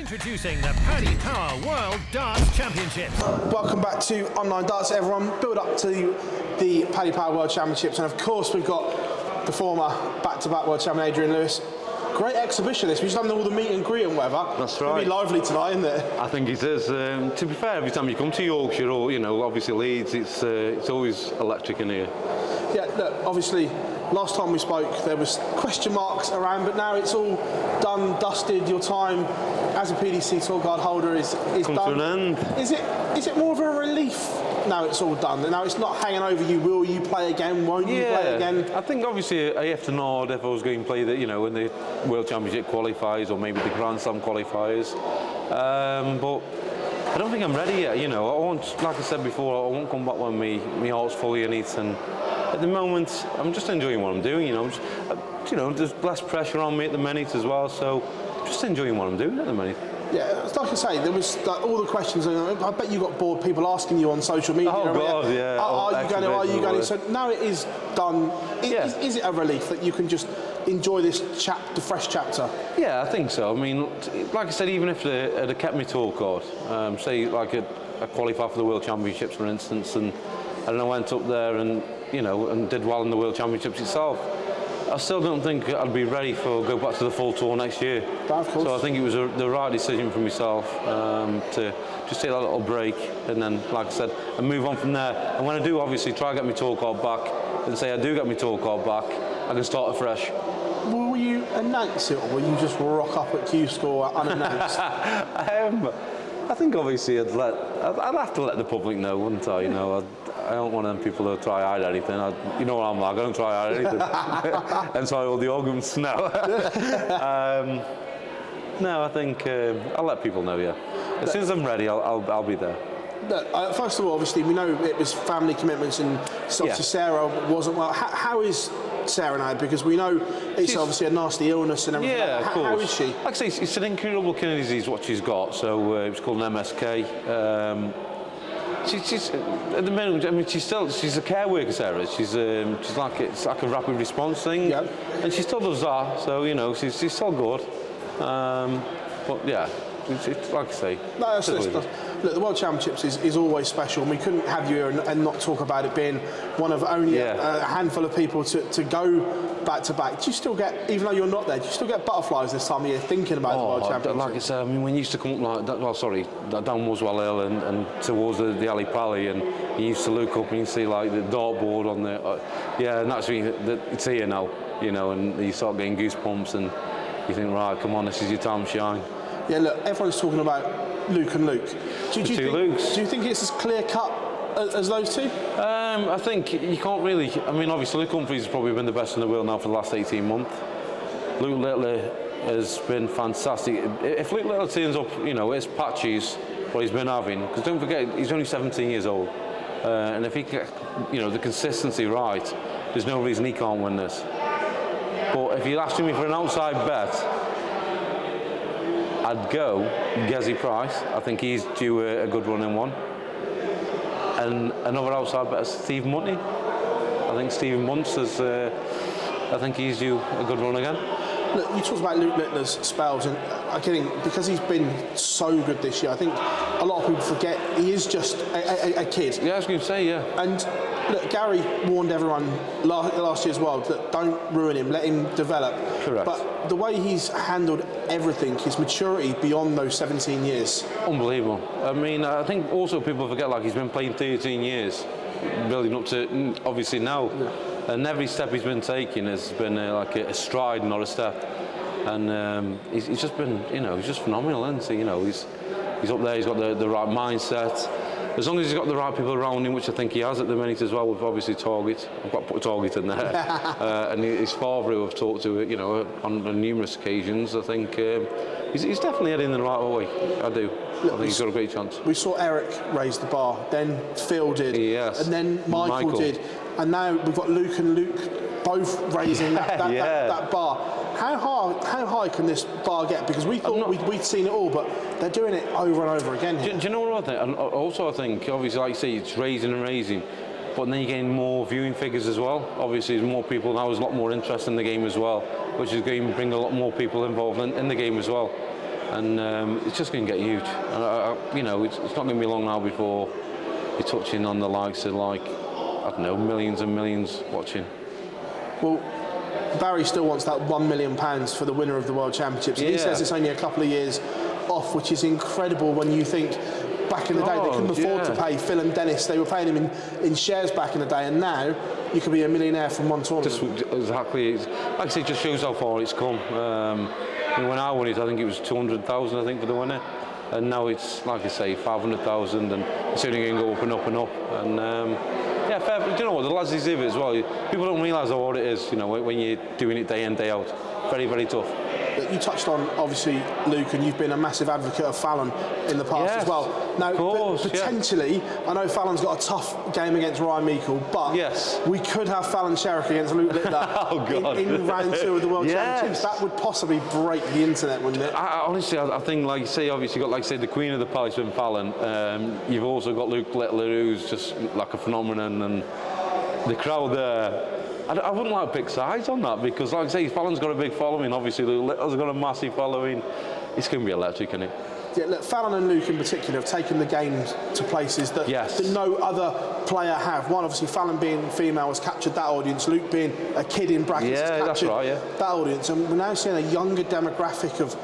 Introducing the Paddy Power World Darts Championships. Welcome back to Online Darts, everyone. Build up to the Paddy Power World Championships, and of course we've got the former back-to-back world champion Adrian Lewis. Great exhibition this. We've done all the meet and greet and whatever. That's right. It'll be lively tonight, isn't it? I think it is. To be fair, every time you come to Yorkshire or obviously Leeds, it's always electric in here. Yeah, look, obviously last time we spoke there was question marks around, but now it's all done, dusted. Your time as a PDC tour guard holder is Come done. to an end. Is it more of a relief now it's all done? Now it's not hanging over you. Will you play again? Won't you play again? I think obviously I have to nod if I was going to play in the World Championship qualifiers or maybe the Grand Slam qualifiers. But I don't think I'm ready yet. I want, like I said before, I won't come back when my heart's fully in it. And at the moment, I'm just enjoying what I'm doing. There's less pressure on me at the minute as well. So just enjoying what I'm doing at the minute. Yeah, like I say, there was all the questions. I bet you got bored. People asking you on social media. Oh God, yeah. Are you going to? Are you going to? So now it is done. Is it a relief that you can just enjoy this the fresh chapter? Yeah, I think so. I mean, like I said, even if they'd have kept me tour card, say like a qualifier for the World Championships, for instance, and I went up there and and did well in the World Championships itself, I still don't think I'd be ready for go back to the full tour next year. Of course. So I think it was the right decision for myself to just take that little break and then, like I said, and move on from there. And when I do, obviously, try to get my tour card back, and say I do get my tour card back, I can start afresh. Will you announce it, or will you just rock up at Q Score unannounced? I think obviously I'd have to let the public know, wouldn't I? I don't want them people to try hide anything. You know what I'm like, I don't try hide anything. And so all the arguments now. No, I think I'll let people know, yeah. As soon as I'm ready, I'll be there. Look, first of all, obviously, we know it was family commitments, and obviously Sarah wasn't well. How is Sarah now? Because we know it's obviously a nasty illness and everything. Yeah, of course. How is she? Like I say, it's an incurable kidney disease, what she's got. So it's called an MSK. She's at the moment. I mean, she's a care worker, Sarah. She's like it's like a rapid response thing, and she still does that. So she's still good. But yeah, it's like I say. No, look, the World Championships is always special, and we couldn't have you here and not talk about it being one of only a handful of people to go back to back. Do you still get, even though you're not there, do you still get butterflies this time of year thinking about the World Championships? Like I said, I mean, when you used to come up like that, Dan was well ill and towards the alley pally, and you used to look up and you see like the dartboard on the, and that's when it's here now, and you start getting goosebumps and you think, right, come on, this is your time to shine. Yeah, look, everyone's talking about Luke and Luke. Do you think it's as clear cut as those two? I think you can't really. I mean, obviously, Luke Humphries has probably been the best in the world now for the last 18 months. Luke Littler has been fantastic. If Luke Littler turns up, it's patches what he's been having. Because don't forget, he's only 17 years old, and if he can get, the consistency right, there's no reason he can't win this. But if you're asking me for an outside bet, I'd go Gezi Price. I think he's due a good run in one. And another outside bet is Steve Muntney. I think Stephen Muntz is. I think he's due a good run again. Look, you talked about Luke Littler's spells, and I think because he's been so good this year, I think a lot of people forget he is just a kid. Yeah, I was going to say, yeah. And look, Gary warned everyone last year as well that don't ruin him, let him develop. Correct. But the way he's handled everything, his maturity beyond those 17 years. Unbelievable. I mean, I think also people forget, like, he's been playing 13 years, building up to obviously now. Yeah. And every step he's been taking has been like a stride, not a step. And he's just been, he's just phenomenal, isn't he? He's up there, he's got the right mindset. As long as he's got the right people around him, which I think he has at the minute as well, with obviously Target. I've got to put Target in there. And his father, who I've talked to, on numerous occasions, I think he's definitely heading in the right way. I do. I think he's got a great chance. We saw Eric raise the bar, then Phil did, and then Michael did. And now we've got Luke and Luke both raising that bar. How high can this bar get? Because we thought we'd seen it all, but they're doing it over and over again here. Do you know what I think? And also I think, obviously, like you say, it's raising and raising, but then you're getting more viewing figures as well. Obviously, there's more people now, there's a lot more interest in the game as well, which is going to bring a lot more people involved in the game as well. and it's just going to get huge. You know, it's not going to be long now before you're touching on the likes of, like, I don't know, millions and millions watching. Well, Barry still wants that £1 million for the winner of the World Championships. He says it's only a couple of years off, which is incredible when you think back in the day they couldn't afford to pay Phil and Dennis. They were paying him in shares back in the day, and now you could be a millionaire from one tournament. Just exactly. Like I say, it just shows how far it's come. When I won it, I think it was 200,000, I think, for the winner. And now it's, like I say, 500,000, and it's only going to go up and up and up. And yeah, fair. Do you know what? The lads deserve it as well. People don't realise how hard it is, you know, when you're doing it day in, day out. Very, very tough. You touched on, obviously, Luke, and you've been a massive advocate of Fallon in the past as well. Now, potentially, I know Fallon's got a tough game against Ryan Meikle, but we could have Fallon Sherrick against Luke Littler in round 2 of the World Championships. That would possibly break the internet, wouldn't it? Honestly, I think, like you say, obviously, you've got, like say, the Queen of the Palace in Fallon. You've also got Luke Littler, who's just like a phenomenon, and the crowd there. I wouldn't like to pick sides on that, because, like I say, Fallon's got a big following. Obviously, Luke Littler's got a massive following. It's going to be electric, isn't it? Yeah, look, Fallon and Luke in particular have taken the game to places that no other player have. One, obviously, Fallon being female has captured that audience. Luke being a kid in brackets has captured that audience. And we're now seeing a younger demographic of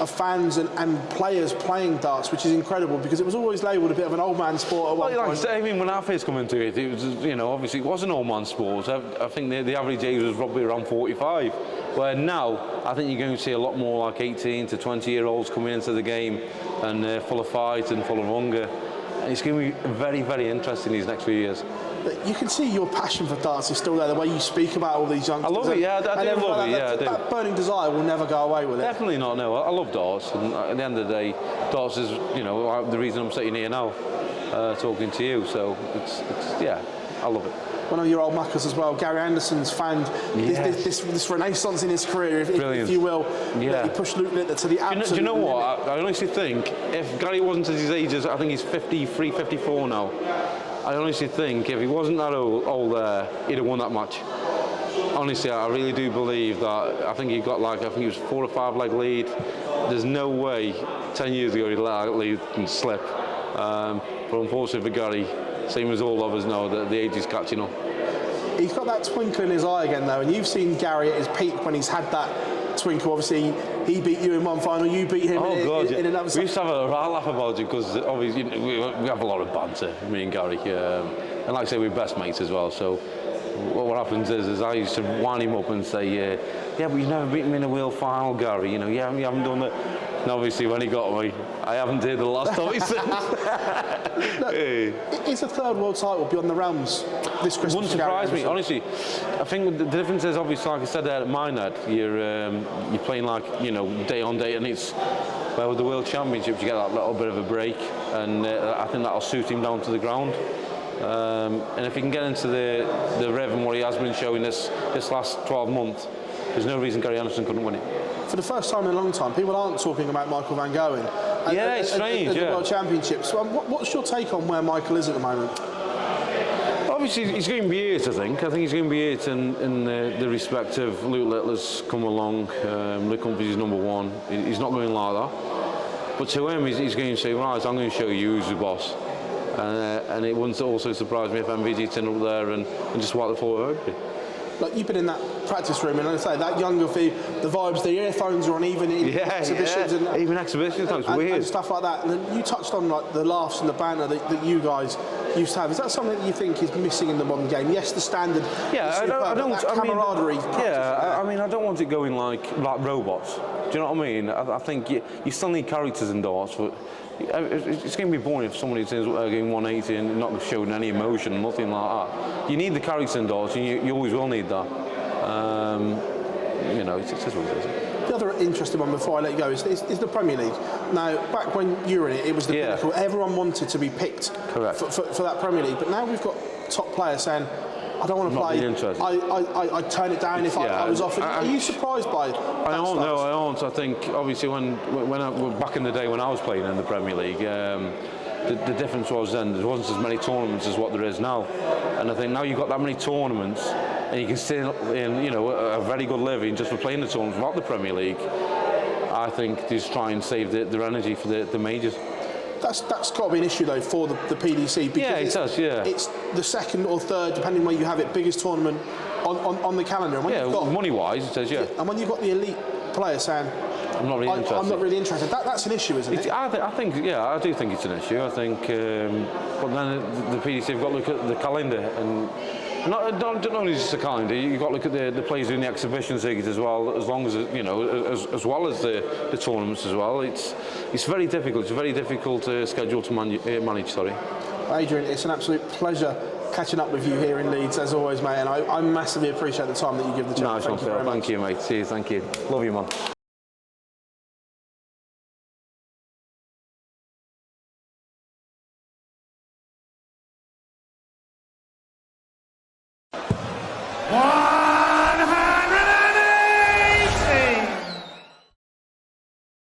fans and players playing darts, which is incredible, because it was always labelled a bit of an old man sport at one point. I mean, when I first come into it, it was, you know, obviously it was an old man sport. I think the average age was probably around 45. Where now, I think you're going to see a lot more like 18 to 20-year-olds coming into the game, and full of fight and full of hunger. And it's going to be very, very interesting these next few years. You can see your passion for darts is still there, the way you speak about all these youngsters. I love it, I do love it, That burning desire will never go away with it. Definitely not, no. I love darts, and at the end of the day, darts is, you know, the reason I'm sitting here now, talking to you. So it's I love it. One of your old muckers as well, Gary Anderson's found this renaissance in his career, if you will. He pushed Luke Littler to the absolute Do you know what? limit. I honestly think if Gary wasn't at his age, I think he's 53, 54 now. I honestly think if he wasn't that old he'd have won that match. Honestly, I really do believe that. I think he got I think he was 4 or 5 leg lead. There's no way 10 years ago he'd let that lead and slip. But unfortunately for Gary, same as all of us know, that the age is catching up. He's got that twinkle in his eye again, though, and you've seen Gary at his peak when he's had that twinkle. Obviously, he beat you in one final, you beat him in another. We used to have a right laugh about it, because obviously we have a lot of banter, me and Gary, and like I say, we're best mates as well. So what happens is I used to wind him up and say, yeah, but you've never beaten me in a world final, Gary. You know, you haven't done that. And obviously, when he got me, I haven't heard the last time he said. Is a third world title beyond the realms this Christmas? Wouldn't surprise me, honestly. I think the difference is, obviously, like I said there at Minard, you're playing day on day, and it's with the World Championships you get that little bit of a break, and I think that'll suit him down to the ground. And if he can get into the rev and what he has been showing this last 12 months, there's no reason Gary Anderson couldn't win it. For the first time in a long time, people aren't talking about Michael van Gerwen. It's strange. At the World Championships. So what's your take on where Michael is at the moment? Obviously, he's going to be it, I think. I think he's going to be it in the respect of Luke Littler's come along. Luke Humphries is number 1. He's not going like that. But to him, he's going to say, right, I'm going to show you who's the boss. And it wouldn't also surprise me if MVG turned up there and just wiped the floor over. Like, you've been in that practice room, and I say that younger fee, the vibes, the earphones are on, even in exhibitions, and even exhibitions, that's weird, and stuff like that. And you touched on like the laughs and the banter that you guys used to have. Is that something that you think is missing in the modern game? Yes, the standard. Yeah, I don't. Camaraderie. I mean, I don't want it going like robots. Do you know what I mean? I think you still need characters in darts, but it's going to be boring if somebody says going 180 and not showing any emotion, nothing like that. You need the characters in darts, and you always will need that. It's just what it is. The other interesting one before I let you go is the Premier League. Now, back when you were in it was the pinnacle. Everyone wanted to be picked for that Premier League, but now we've got top players saying, I don't want to play. I'd turn it down if I was offered. Are you surprised by that? I don't. I think obviously when back in the day when I was playing in the Premier League, the difference was then there wasn't as many tournaments as what there is now, and I think now you've got that many tournaments, and you can still earn a very good living just for playing the tournaments without the Premier League. I think just try and save their energy for the majors. That's got to be an issue though for the PDC, because Yeah, it does. Yeah, it's the second or third, depending where you have it, biggest tournament on the calendar. And when you've got, money-wise, it says, yeah. And when you've got the elite players saying, I'm not really interested. I'm not really interested. That's an issue, isn't it? I think, yeah, I do think it's an issue. I think, but then the PDC have got to look at the calendar, and not only just the calendar. You've got to look at the players doing the exhibition circuit as well. As long as as well as the tournaments as well. It's very difficult. It's a very difficult schedule to manage. Sorry. Adrian, it's an absolute pleasure catching up with you here in Leeds, as always, mate, and I massively appreciate the time that you give the channel. Nice one, Phil. Thank you, mate. Cheers, thank you. Love you, man. One.